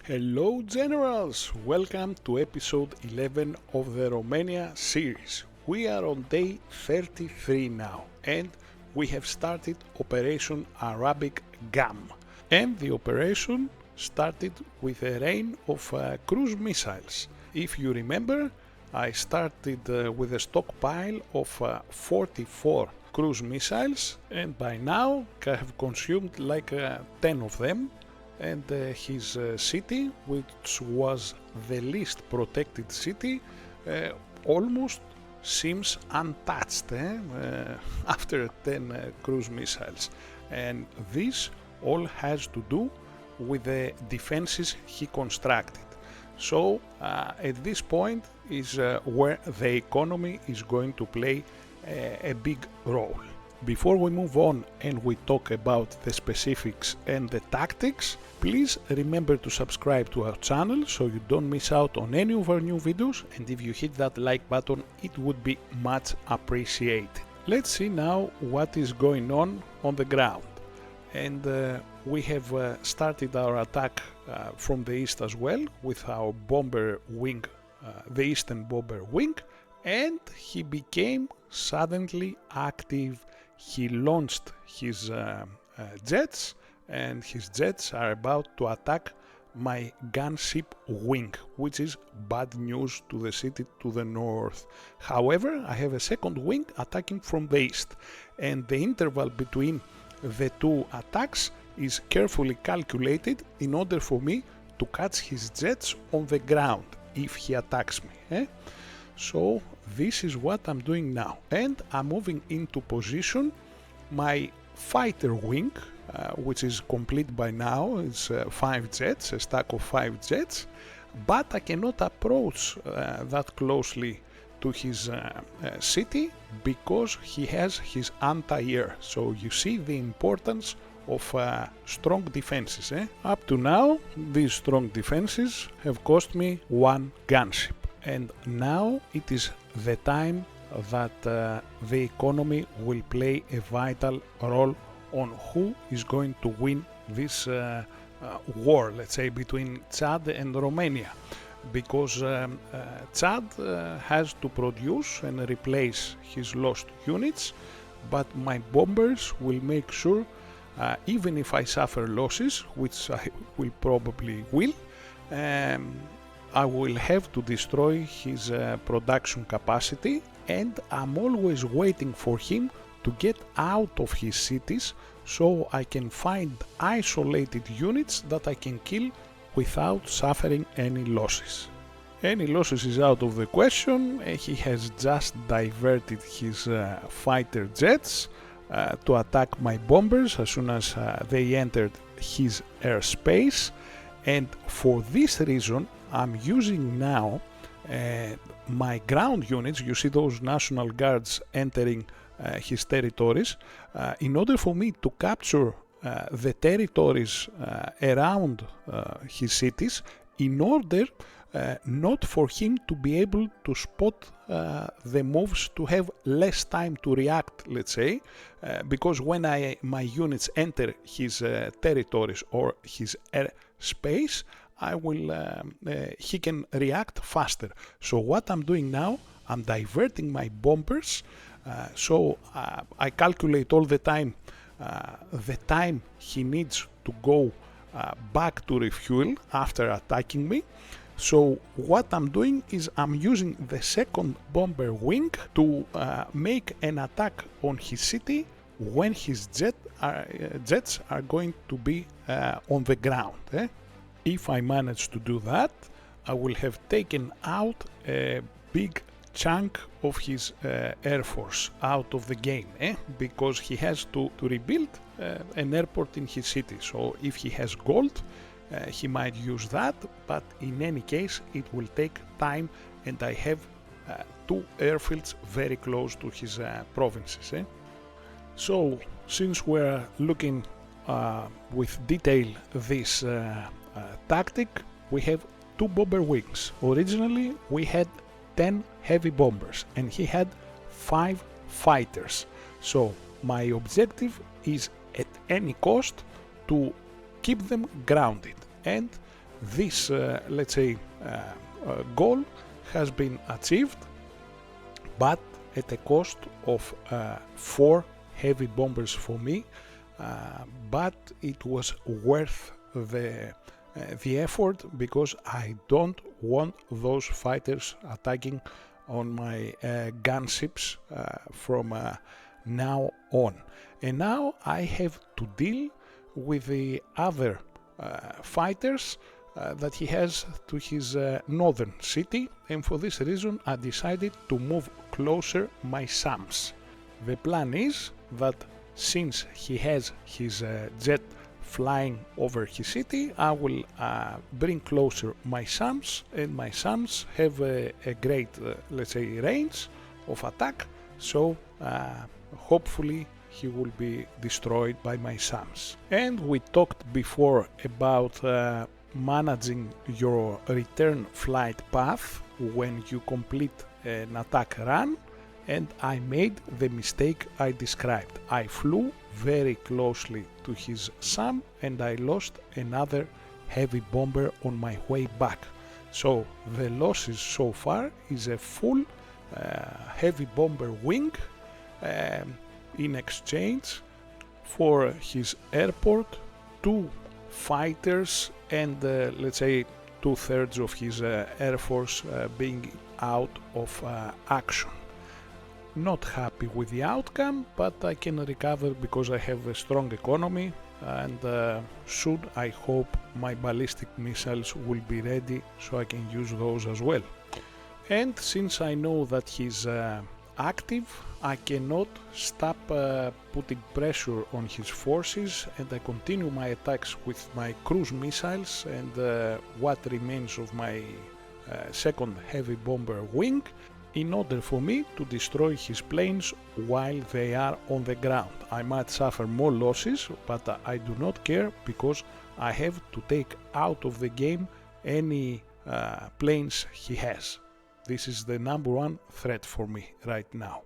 Hello generals, welcome to episode 11 of the Romania series. We are on day 33 now and we have started Operation Arabic Gum. And the operation started with a rain of cruise missiles. If you remember, I started with a stockpile of 44 cruise missiles and by now I have consumed like 10 of them. And his city, which was the least protected city, almost seems untouched after 10 cruise missiles. And this all has to do with the defenses he constructed. So at this point is where the economy is going to play a big role. Before we move on and we talk about the specifics and the tactics, please remember to subscribe to our channel so you don't miss out on any of our new videos, and if you hit that like button it would be much appreciated. Let's see now what is going on the ground. And we have started our attack from the east as well with our bomber wing, the eastern bomber wing, and he became suddenly active. He launched his jets, and his jets are about to attack my gunship wing, which is bad news to the city to the north. However, I have a second wing attacking from the east, and the interval between the two attacks is carefully calculated in order for me to catch his jets on the ground if he attacks me. So this is what I'm doing now, and I'm moving into position my fighter wing, which is complete by now. It's 5 jets, a stack of 5 jets, but I cannot approach that closely to his city because he has his anti-air. So you see the importance of strong defenses. Up to now, these strong defenses have cost me 1 gunship. And now it is the time that the economy will play a vital role on who is going to win this war, let's say, between Chad and Romania. Because Chad has to produce and replace his lost units, but my bombers will make sure, even if I suffer losses, which I will probably will, I will have to destroy his production capacity, and I'm always waiting for him to get out of his cities so I can find isolated units that I can kill without suffering any losses. Any losses is out of the question. He has just diverted his fighter jets to attack my bombers as soon as they entered his airspace, and for this reason I'm using now my ground units. You see those National Guards entering his territories in order for me to capture the territories around his cities, in order not for him to be able to spot the moves, to have less time to react, let's say, because when my units enter his territories or his airspace, he can react faster. So what I'm doing now, I'm diverting my bombers, so I calculate all the time he needs to go back to refuel after attacking me. So what I'm doing is I'm using the second bomber wing to make an attack on his city when his jets are going to be on the ground. If I manage to do that, I will have taken out a big chunk of his air force out of the game, because he has to rebuild an airport in his city. So if he has gold, he might use that, but in any case it will take time, and I have 2 airfields very close to his provinces. So since we're looking with detail this tactic, we have 2 bomber wings. Originally we had 10 heavy bombers and he had 5 fighters. So my objective is at any cost to keep them grounded, and this, let's say, goal has been achieved, but at a cost of 4 heavy bombers for me, but it was worth the effort, because I don't want those fighters attacking on my gunships from now on. And now I have to deal with the other fighters that he has to his northern city, and for this reason I decided to move closer my SAMs. The plan is that since he has his jet flying over his city, I will bring closer my SAMs, and my SAMs have a great, let's say, range of attack, so hopefully he will be destroyed by my SAMs. And we talked before about managing your return flight path when you complete an attack run, and I made the mistake I described. I flew very closely to his SAM and I lost another heavy bomber on my way back. So the losses so far is a full heavy bomber wing in exchange for his airport, 2 fighters, and let's say 2/3 of his air force being out of action. Not happy with the outcome, but I can recover because I have a strong economy, and soon I hope my ballistic missiles will be ready so I can use those as well. And since I know that he's active, I cannot stop putting pressure on his forces, and I continue my attacks with my cruise missiles and what remains of my second heavy bomber wing, in order for me to destroy his planes while they are on the ground. I might suffer more losses, but I do not care, because I have to take out of the game any planes he has. This is the number one threat for me right now.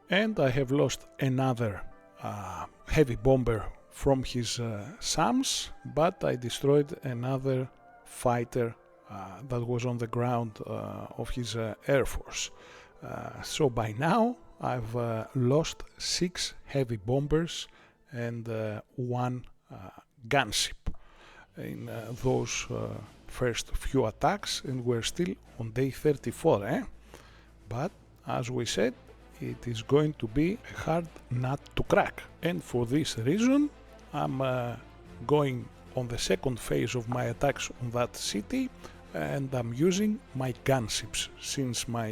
And I have lost another heavy bomber from his SAMs, but I destroyed another fighter that was on the ground of his air force. So by now I've lost 6 heavy bombers and 1 gunship in those first few attacks, and we're still on day 34, But as we said, it is going to be a hard nut to crack, and for this reason I'm going on the second phase of my attacks on that city, and I'm using my gunships, since my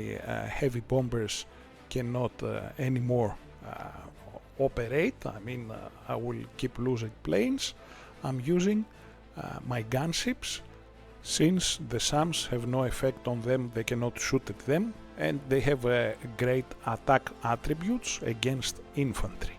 heavy bombers cannot anymore operate. I mean, I will keep losing planes. I'm using my gunships. Since the SAMs have no effect on them, they cannot shoot at them, and they have great attack attributes against infantry.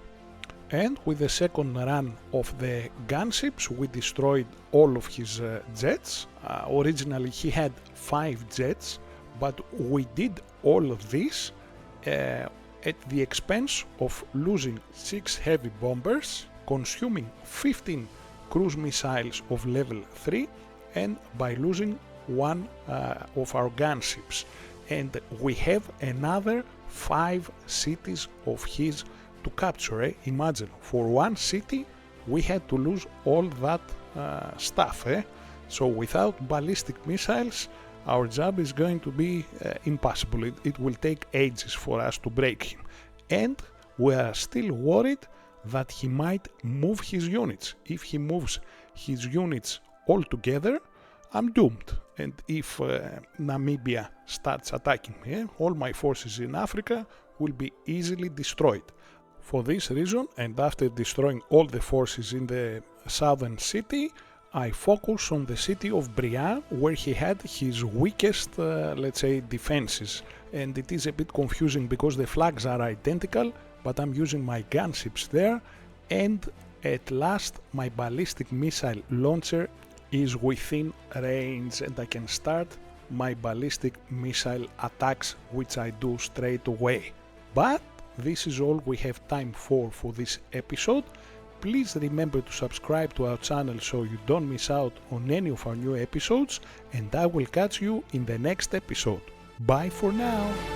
And with the second run of the gunships, we destroyed all of his jets. Originally he had 5 jets, but we did all of this at the expense of losing 6 heavy bombers, consuming 15 cruise missiles of level 3, and by losing 1 of our gunships. And we have another 5 cities of his to capture. Imagine, for 1 city we had to lose all that stuff. So without ballistic missiles our job is going to be impossible. It will take ages for us to break him, and we are still worried that he might move his units. If he moves his units all together, I'm doomed. And if Namibia starts attacking me, all my forces in Africa will be easily destroyed. For this reason, and after destroying all the forces in the southern city, I focus on the city of Bria, where he had his weakest, let's say, defenses. And it is a bit confusing because the flags are identical, but I'm using my gunships there, and at last my ballistic missile launcher is within range, and I can start my ballistic missile attacks, which I do straight away. But this is all we have time for this episode. please remember to subscribe to our channel so you don't miss out on any of our new episodes, and I will catch you in the next episode. Bye for now!